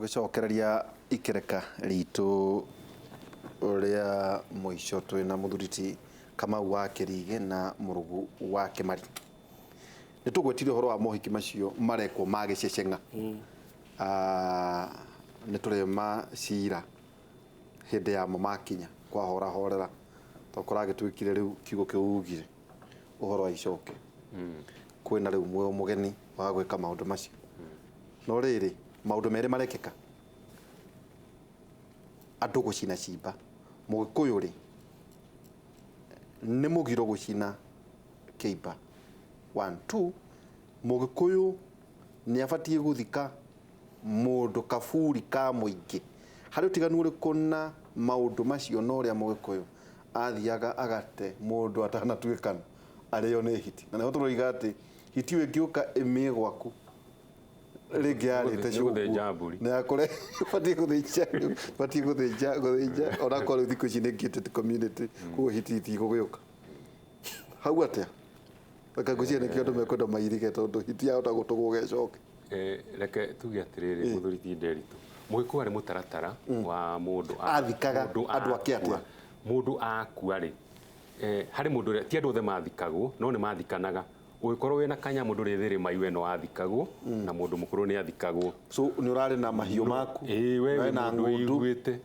tugicokereria ikereka ritu uria muico twina muthuriti Kamau wa Kirige na Murugu wa Kimari ni tugwetire horo wa mohiki macio marekwo magiceceng'a ni turema cira hindi ya makinya kwa hora horera tokora gitwikire riu kiugo kiugire uhoro wa icoke kwina riu mwe mugeni wa gwika maundu macio no riri maundu mere marekeka andu gucina cimba mugikuyu ri ni mugiro gucina keiba 1 2 mugikuyu ni abatie guthika mundu kaburi ka muingi hari utiganu uriku na maundu macio no ria mugikuyu athiaga agate mundu atanatuikana ario ni hiti na niho turoiga ati hiti wingiuka imi gwaku ringi arite cuguthinjamburi na akore batie guthinja ona kore thikũ ici nĩ gated community kuo hiti gũgĩũka hau atia reke ngũcie nĩkĩo andũ mekwenda mairige tondũ hiti yahota gũtũgũga ĩcoke reke tuge atiriri muthuri ti nderitu mũgĩkũyũ arĩ mũtaratara wa mũndũ athikaga andũ ake atia mũndũ akua rĩ harĩ mũndũ ti andũ othe mathikagwo no nĩ mathikanaga ũgĩkorwo wĩna kanyamũ ndũrĩ thĩrĩma iwe no athikagwo na mũndũ mũkũrũ nĩ athikagwo so nĩ ũrarĩ na mahiũ maku we na ng'ondu ũiguĩte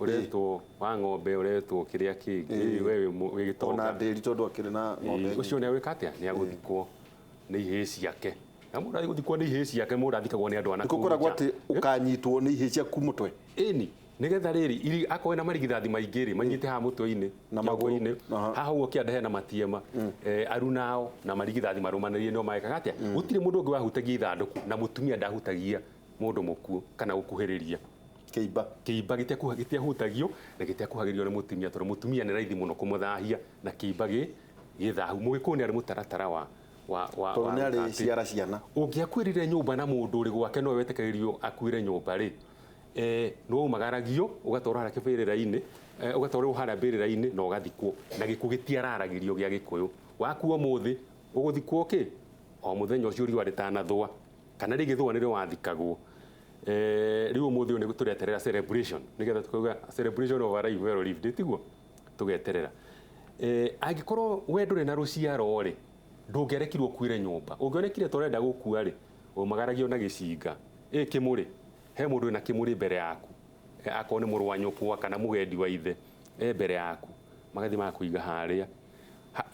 ũretwo wa ng'ombe ũretwo kĩrĩa kĩngĩ we wĩ gĩtonga ona ndĩri tondũ akĩrĩ na ng'ombe ũcio nĩ agwĩka atĩa nĩ agũthikwo nĩ ihĩĩ ciake na mũndũ agũthikwo nĩ ihĩĩ ciake mũndũ athikagwo nĩ andũ anaku gũkoragwo atĩ ũkanyitwo nĩ ihĩĩ ciaku mũtwe ĩni nigetha rĩrĩ akorwo na marigithathi maingĩ rĩ manyite haha mũtwe-inĩ na magũrũ-inĩ haha ũguo kĩanda hena matiema arunao na marigithathi marũmanĩrĩrie no magekaga atĩa gũtirĩ mũndũ ũngĩ wahutagia ithandũkũ na mũtumia ndahutagia mũndũ mũkuũ kana gũkuhĩrĩria kĩimba gĩtiahutagio na gĩtiakuhagĩrio nĩ mũtumia tondũ mũtumia nĩ raithi mũno kũmũthahia na kĩimba gĩthahu mũgĩkũyũ nĩ arĩ mũtaratara wa ciara ciana ũngĩakuĩrire nyũmba na mũndũ ũrĩ gwake no wetĩkagĩrio akuĩre nyũmba rĩ no umagaragio ugatwara harĩa kĩbĩrĩra-inĩ ugatwarwo harĩa mbĩrĩra-inĩ na ũgathikwo na gĩkuũ gĩtiararagĩrio gĩa gĩkũyũ wakuo mũthĩ ũgũthikwo kĩ o mũthenya ũcio riũa rĩtanathũa kana rĩgĩthũa nĩrĩo wathikagwo rĩu ũmũthĩ nĩ tũreterera celebration nĩgetha tukauga celebration of a life well lived tiguo tugeterera angĩkorwo we ndũrĩ na rũciaro rĩ ndũngĩarekirwo kuire nyũmba ũngĩonekire tũrenda gũkua rĩ ũmagaragio na gĩcinga kĩmũrĩ he mũndũ wĩna kĩmũrĩ mbere yaku akorwo nĩ mũrũ wa nyũkwa kana mũgendi wa ithe mbere yaku magathi makũiga harĩa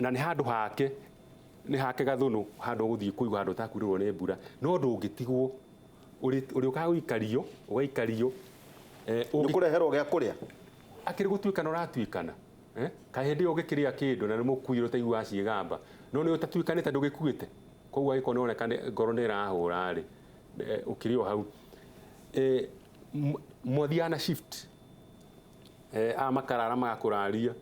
na nĩ handũ hake nĩ hake gathũnũ handũ ũgũthiĩ kũigwo handũ ũtakurĩrwo nĩ mbura no ndũngĩtigwo ũrĩ ũgaikario nĩ kũreherwo gĩa kũrĩa akĩrĩ gũtuĩkana ũratuĩkana kaĩ hĩndĩ ĩyo ũgĩkĩrĩa kĩndũ na nĩ mũkuire ũtaigua ciĩgamba no nĩ ũtatuĩkanĩte ndũgĩkuĩte koguo agĩkorwo nĩ oneka ngoro nĩ ĩrahũra rĩ ũkĩrĩ o hau mwathiana shift makarara magakũraria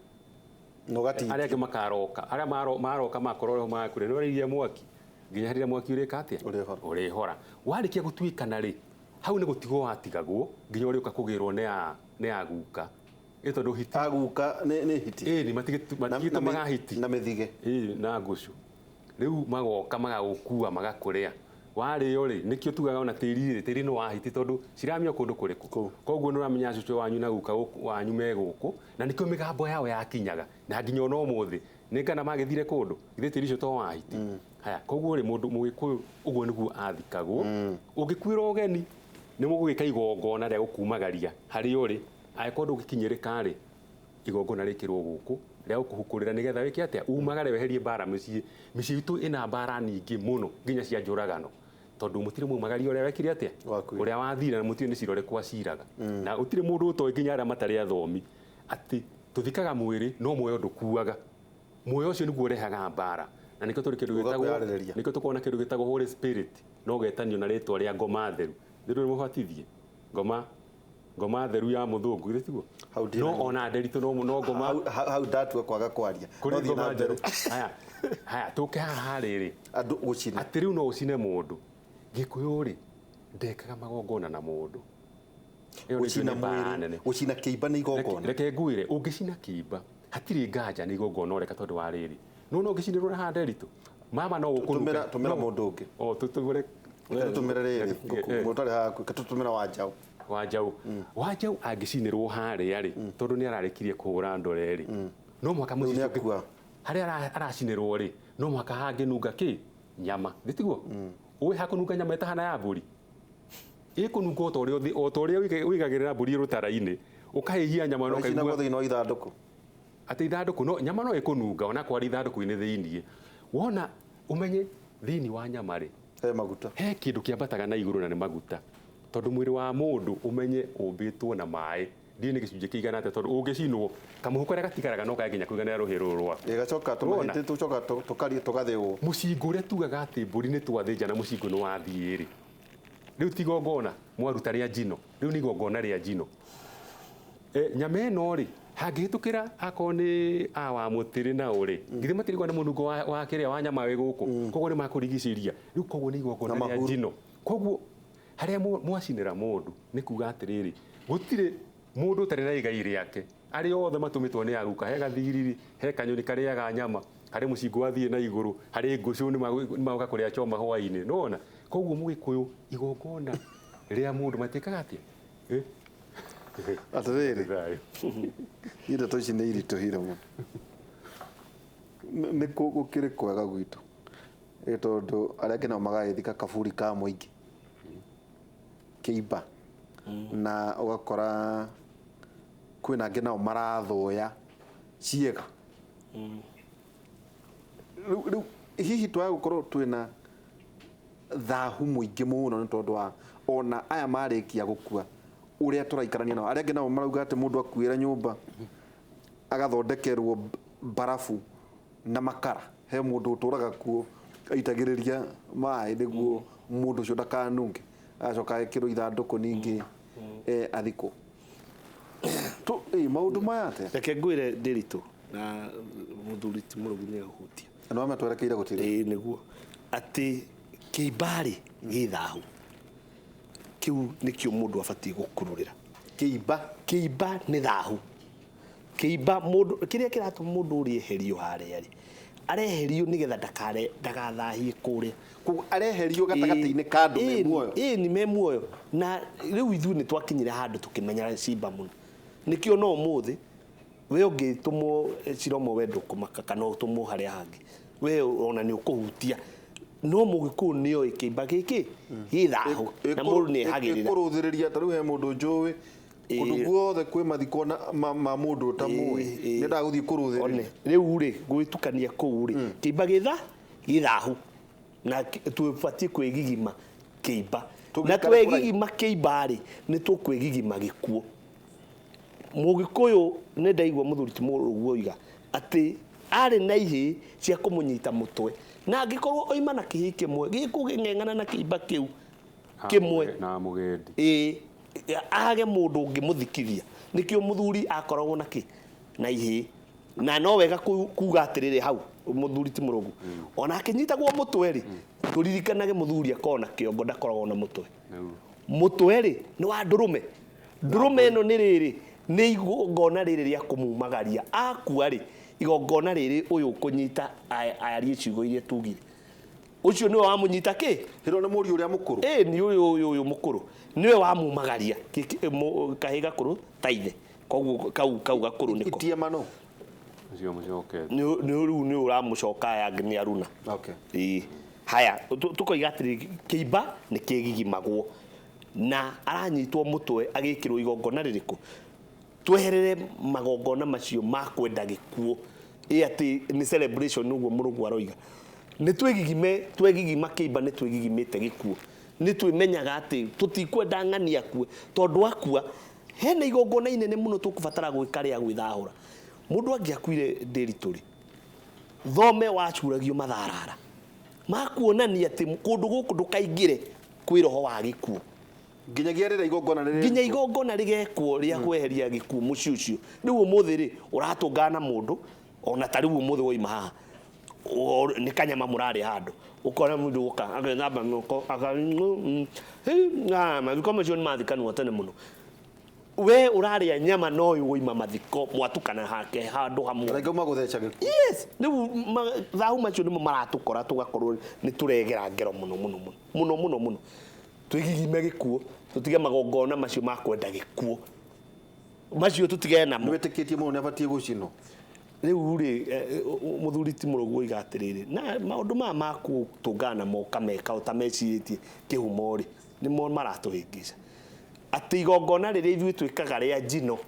arĩa angĩ makaroka arĩa maroka makorwo magakũrĩa nĩ ũrĩirie mwaki nginya rĩrĩa mwaki ũrĩka atĩa ũrĩhora warĩkia gũtuĩkana rĩ hau nĩ gũtigwo watigagwo nginya ũrĩũka kũgĩrwo nĩ aguka tondũ hiti aguka nĩ hiti matigĩtũmaga hiti na mĩthige na ngũcũ rĩu magoka magagũkua magakũrĩa warĩo rĩ nĩkĩo tugaga ona tĩri nĩ wahiti tondũ ciramia kũndũ kũrĩkũ koguo nĩ ũramenya cucu wanyu na guka wanyu me gũkũ na nĩkĩo mĩgambo yao yakinyaga na nginya ona ũmũthĩ nĩ ngana magĩthire kũndũ githĩ tĩri ũcio to wahiti haya koguo rĩ mũndũ mũgĩkũyũ ũguo nĩguo athikagwo ũngĩkuĩra ũgeni nĩ mũgũgĩka igongona rĩa gũkumagaria harĩa ũrĩ angĩkorwo ndũgĩkinyĩrĩka rĩ igongona rĩkĩrwo gũkũ rĩa gũkũhukũrĩra nĩgetha wĩke atĩa umagare weherie mbara mĩciĩ itũ ĩna mbara nyingĩ mũno nginya cia njũragano tondũ mũtirĩ mumagario ũrĩa wekire atĩa ũrĩa wathire na mũtirĩ nĩ cirore kwaciraga na ũtirĩ mũndũ ũtoĩ nginya arĩa matarĩ athomi atĩ tũthikaga mwĩrĩ no muoyo ndũkuaga muoyo ũcio nĩguo ũrehaga mbara na nĩkĩo tũrĩ kĩndũ gĩtagwo nĩkĩo tũkorwo na kĩndũ gĩtagwo Holy Spirit no getanio na rĩtwa rĩa ngoma theru ndĩrĩ mũbatithie ngoma theru ya mũthũngũ githĩ tiguo no ona nderitũ no ngoma hau ndatua kwaga kwaria no thiĩ na mbere haya tũke haha rĩrĩ andũ gũcina atĩ rĩu no ũcine mũndũ gĩkũyũ rĩ ndekaga magongona na mũndũ gũcina mwĩrĩ gũcina kĩimba nĩ igongona reke ngwĩre ũngĩcina kĩimba hatirĩ nganja nĩ igongona ũreka tondũ wa rĩrĩ no ũgĩcinĩrwo na handũ eritũ mama no ũkũruka tũmĩra mũndũ ũngĩ tũtũmĩre tũmĩra rĩrĩ mũtarĩ haku tũtũmĩra wa njaũ Wanjau angicinirwo haria ri tondu ni ararekirie kuhura ndore ri no mwaka mucicio haria aracinirwo ri no mwaka hanginunga ki nyama nditiguo uwe hakununga nyama etahana ya mburi ikununga otoria wigagirira mburi rutara-ini ukahihia nyama no kaigua thĩinĩ wa ithandũkũ ati ithandũkũ no nyama no ikununga ona kwari ithandũkũ-inĩ thĩinĩ wona umenye thĩinĩ wa nyama ri maguta he kindu kiambataga na iguru na ni maguta tondu mwiri wa mundu umenye umbitwo na mai ndie ni gicunje kiigana ate tondu ungicinwo kamuhuko ria gatigaraga no kaginya kuiganira ruhiru rwa igacoka tumahite tucoka tukarie tugathĩo mucingo uria tugaga ati mburi ni twathinja na mucingo ni wathie ri riu tigongona mwaruta ria njino riu ni igongona ria njino nyama ĩno ri hangihitukira akorwo ni wa mutiri na uri ngithi matirigwa na munungo wa kiria wa nyama wi guku koguo ni makurigiciria riu koguo ni igongona ria njino koguo haria mwacinira mundu ni kuga atiriri gutire mundu utari na igai riake ari othe matumitwo ni aguka he gathiriri he kanyoni kariaga nyama hari mucingo wathie na iguru hari ngucu ni magoka kuria choma hwaini nona koguo mugikuyu igongona ria mundu matikaga atia atiriri ira toci nĩ iritũhire mũno nĩ gũkĩrĩ kwega gwitũ tondũ arĩa angĩ nao magagĩthika kaburi ka mũingĩ kĩimba na ũgakora kwĩna angĩ nao marathũya ciĩga rĩu hihi twagũkorwo twĩna thahu mũingĩ mũno nĩ tondũ wa ona aya marĩkia gũkua uria turaikarania nao aria angĩ nao marauga atĩ mũndũ akuĩra nyũmba agathondekerwo barafu na makara he mũndũ ũtũraga kuo aitagĩrĩria maĩ nĩguo mũndũ ũcio ndakanunge acoka ekĩrwo ithandũkũ ningĩ athikũ maũndũ maya atĩa reke ngwĩre Ndiritu na mũthuri ti Mũrũgu nĩ ahutia no amatwerekeire gũtirĩ nĩguo atĩ kĩimba-rĩ gĩ thahu kiu nikio mundu abatie gukururira kiimba ni thahu kiimba mundu kiria kiratuma mundu urieherio haria ri areherio nigetha ndagathahie kuria areherio gatagati-ini ka andu me muoyo ni me muoyo na riu ithu ni twakinyire handu tukimenya cimba muno nikio no muthi we ungitumwo ciromo wendo kumaka kana utumwo haria hangi we ona ni ukuhutia no mugikuyu nio ikimba giki githahu na mundu ni hagirira ikuruthiriria ta riu he mundu njuwi kundu guothe kwi mathiko ma mundu utamui ni ndaguthii kuruthiriria riu ri gwitukania kuu ri kimba githahu na tubatie kwigigima kimba na twegigima kimba ri ni tukwigigima gikuo mugikuyu ni ndaigua muthuri ti Mũrũgu oiga ati ari na ihi cia kumunyita mutwe na angikorwo oima na kihi kimwe gikugeng'eng'ana na kiimba kiu kimwe na mugendi age mundu ungimuthikithia nikio muthuri akoragwo na ki na ihi na no wega kuga atiriri hau muthuri ti Mũrũgu ona akinyitagwo mutwe ri turirikanage muthuri akona kiongo ndakoragwo na mutwe ri ni wa ndurume ino ni riri ni igongona riri ria kumumagaria akua ri igongona riri uyu kunyita arie ciugo iria tugire ucio niwe wamunyita ki hiro ni muri uria mukuru ni uyu mukuru niwe wamumagaria kahiga kuru taithe koguo kau gakuru niko itiemano ucio mucoke ni uramucoka yangi ni aruna okay haya tukoiga atiri kiimba ni kigigimagwo na aranyitwo mutwe agikirwo igongona ririku tweherere magongona macio makwenda gikuo ati ni celebration nuguo Mũrũgu aroiga ni twegigima kiimba ni twegigimite gikuo ni twimenyaga ati tutikwenda ng'ania akue tondu akua hena igongona inene muno tukubatara gwika ria gwithahura mundu angiakuire Ndiritu ri thome wacuragio matharara makuonania ati kundu guku ndukaingire kwi roho wa gikuo nginya igongona rigekwo ria kweheria gikuo muci ucio riu umuthi ri uratungana mundu ona ta riu umuthi woima haha ni kanyama murari handu ukora mundu uka agethamba moko mathiko macio ni mathikanwo tene muno we uraria nyama no woima mathiko mwatukana hake handu hamwe ngauma gutheca gikuo yes riu thahu macio nimo maratukora tugakorwo ni turegera ngero muno twigigime gikuo tutige magongona macio ma kwenda gikuo macio tutige namo wetikitie muno nabatie gucino riu ri muthuri ti murugu iga atiriri na maundu ma maku tungana mo kameka utameciritie kihumo ri nimo maratuhingica ati igongona riri ithui twikaga ria njino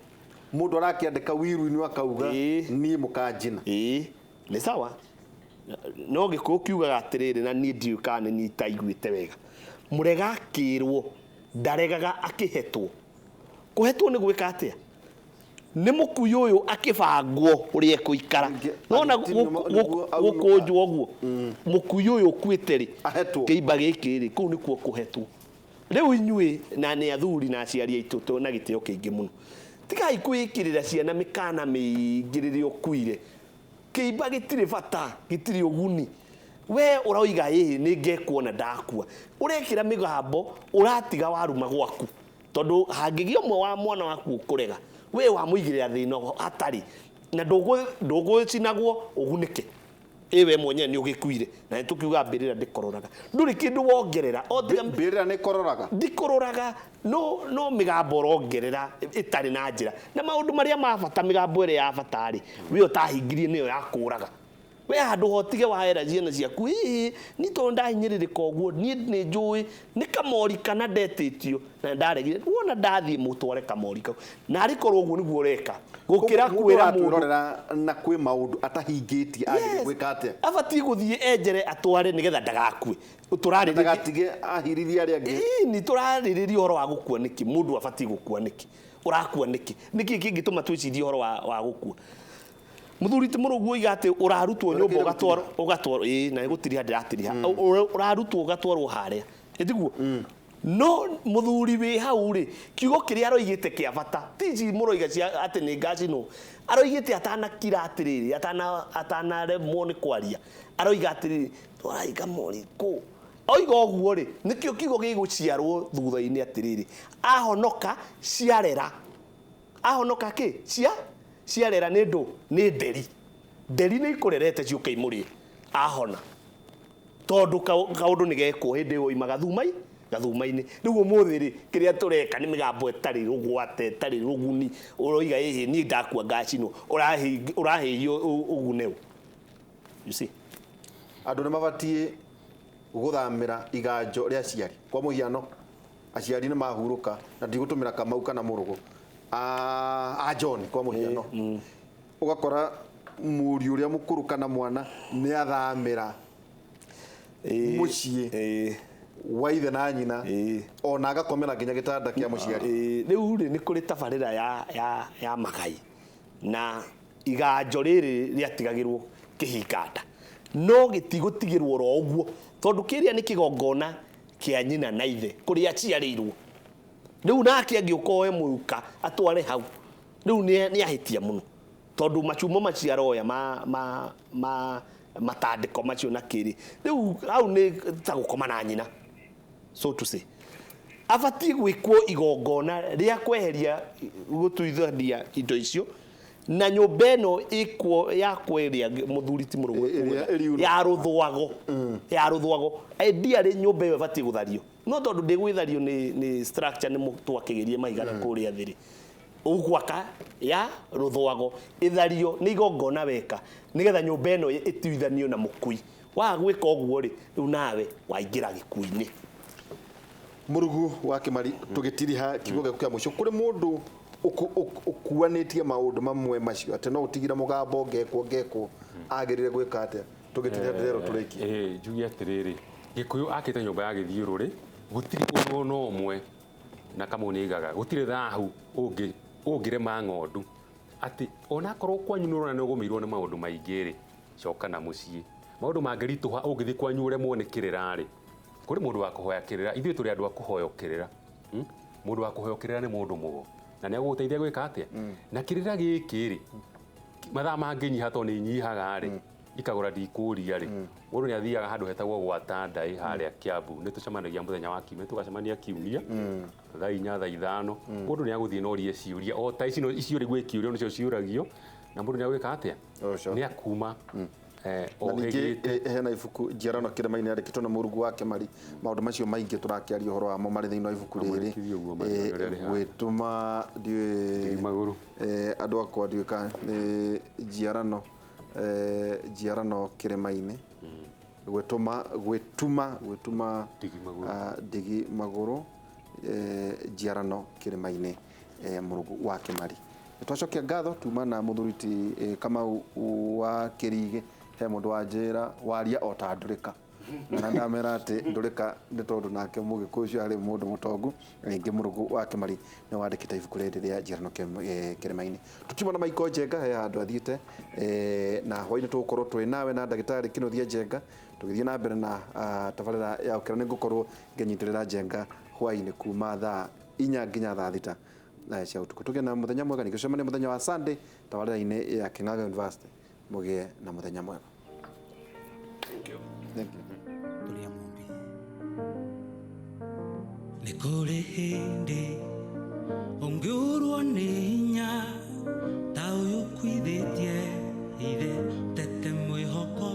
mundu arakiandika wiru-ini akauga nie mukanjina ni sawa no gikuo kiugaga atiriri na nie ndiu kana ni taiguite wega murega akirwo ndaregaga akihetwo kuhetwo ni gwika atia ni mukuyu uyu akibangwo uria ekuikara nona gukunjwo guo mukuyu uyu kwite ri kiimba giki ri kuu nikuo kuhetwo riu inyui na ni athuri na aciari aitu na gitio kiingi muno tigai kwikirira ciana mikana miingirire ukuire kiimba gitire bata gitire uguni we uroiga ni ngekuona ndakua urekira migambo uratiga waruma gwaku tondu hangigio mwe wa mwana waku ukurega we wa muigirira thina atari na ndugũcinagwo ugunike iwe mwenye ni ugikuire na tukiuga mbirira ndikororaga nduri kindu wongerera mbirira ni kororaga ndikororaga no migambo rongerera itari na njira na maundu maria mabata migambo ire ya batari we utahingirie niyo yakuraga we handu hotige waera ciana ciaku ni to ndahinyiririka uguo ni njui ni kamori kana ndetitio na ndaregire wona ndathie mutware kamori kau na arikorwo uguo niguo reka gukira kwira mundu na kwi maundu atahingitie agire gwika atia abati guthie enjere atware nigetha ndagakue turari ndagatige ahirithia ari angi ni turaririria horo wa gukua niki mundu abati gukua niki urakua niki kingituma twicirie horo wa gukua muthuri ti murugu igate urarutwo nyumba ugatwaro na gutiri ndiratiriha urarutwo ugatwarwo haria etiguo no muthuri wi hau ri kiugo kiria aroigite kia bata tiji muroiga cia ati ni ngaci no aroigite atana kira atiriri atana remwo ni kwaria aroiga atiriri twaraiga mori ku oiga oguo ri nikio kiugo giguciarwo thutha-ini atiriri ahonoka ciarera ahonoka ki ciarera ni ndu ni nderi ni ikurerete ciuke imuri ahona tondu kaundu ni gekwo hindi yo imaga gathuma-ini riu umuthi ri kiria tureka ni migambo etari rugwate etari ruguni uroiga ni ndakua ngacino urahio uguneu you see andu ni mabatie guthamira iganjo ria ciari kwa muhiano aciari ni mahuruka na ndigutumira Kamau kana Murugu John kwa muhiano ugakora muri uria mukuru kana mwana ni athamira mucii wa ithe na nyina ona agakomera nginya gitanda kia muciari riu ri ni kuri tabarira ya magai na iganjo riri riatigagirwo kihinganda no gitigutigirwo ro uguo tondu kiria ni kigongona kia nyina na ithe kuri aciarirwo riu nake angiukoe muruka atware hau riu ni ahitia muno tondu machumo maciaroya matandiko macio na kiri riu hau ni ta gukoma na nyina so to say abati gwikwo igongona ria kweheria gutuithania indo icio na nyumba ino ikwo ya kweria muthuri ti murugu ya ruthwago idea ri nyumba iyo abati guthario no tondu ndigwithario ni structure ni mutwakigirie maigana kuria thiri ugwaka ya ruthwago ithario ni igongona weka nigetha nyumba ino ituithanio na mukui wa gwika uguo ri riu nawe waingira gikui-ini Murugu wa Kimari tugitiriha kiugo kia muico kuri mundu ukuanitie maundu mamwe macio ati no utigira mugambo ngekwo agirire gwika atia tugitiriha ndero turiki njugi atiriri gikuyu akite nyumba ya githiururi gutiri undu no umwe na Kamau ni igaga gutiri thahu ungirema ng'ondu ati ona korwo kwanyu nurona ni ugumirwo ni maundu maingi ri coka na mucii maundu mangirituha ungithi kwanyu uremwo ni kirira ri kuri mundu wa kuhoya kirira ithuĩ turi andu a kuhoya kirira mundu wa kuhoya kirira ni mundu mugo na ni aguteithia gwika atia na kirira giki ri mathaa manginyiha to ni nyihaga ri ikagura ndikuria ri mundu ni athiaga handu hetagwo gwata ndai haria Kiambu ni tucemanagia muthenya wa kiumia tugacemania kiumia thaa 4 thaa 5 mundu ni aguthii no rie ciuria o ta icio ri gwikiurio nicio ciuragio na mundu ni agwika atia ni akuma na ningĩ hena ibuku njiarano kĩrĩma-inĩ yandĩkĩtwo na Mũrugu wa Kĩmari. Maũndũ macio maingĩ tũrakĩaria ũhoro wamo marĩ thĩinĩ wa ibuku rĩrĩ gwĩtũma ndiũĩ andũ akwa ndiũĩ kana nĩ njiarano kĩrĩma-inĩ gwĩtuma ndigi magũrũ njiarano kĩrĩma-inĩ Mũrugu wa Kĩmari. Twacokia ngatho tuma na mũthuriti Kamau wa Kĩrigĩ he mũndũ wa njĩra waria o ta Ndũrĩka na ndamera atĩ Ndũrĩka nĩ tondũ nake Mũgĩkũyũ ũcio arĩ mũndũ mũtongu ningĩ Mũrugu wa Kĩmari nĩ wandĩkĩte ibuku rĩrĩ rĩa njiarano kĩrĩma-inĩ. Tũkiuma na Maiko Njenga he handũ athiĩte na hwaĩ-inĩ tũgũkorwo twĩ nawe na ndagĩtarĩ Kĩnũthia Njenga tũgĩthiĩ na mbere na tabarĩra ya ũkĩra. Nĩ ngũkorwo ngĩnyitĩrĩra Njenga hwaĩ-inĩ kuma thaa 4 nginya thaa 6 cia ũtukũ. Tũgĩe na mũthenya mwega, ningĩ tũcemanie mũthenya wa Sunday tabarĩra-inĩ ya Kĩng'ang'a University. Mũgĩe na mũthenya mwega. Thank you. Tulia Mumbi. Nĩ kũrĩ hĩndĩ ũngĩũrwo nĩ hinya ta ũyũ ũkuithĩtie ithe tete mwĩhoko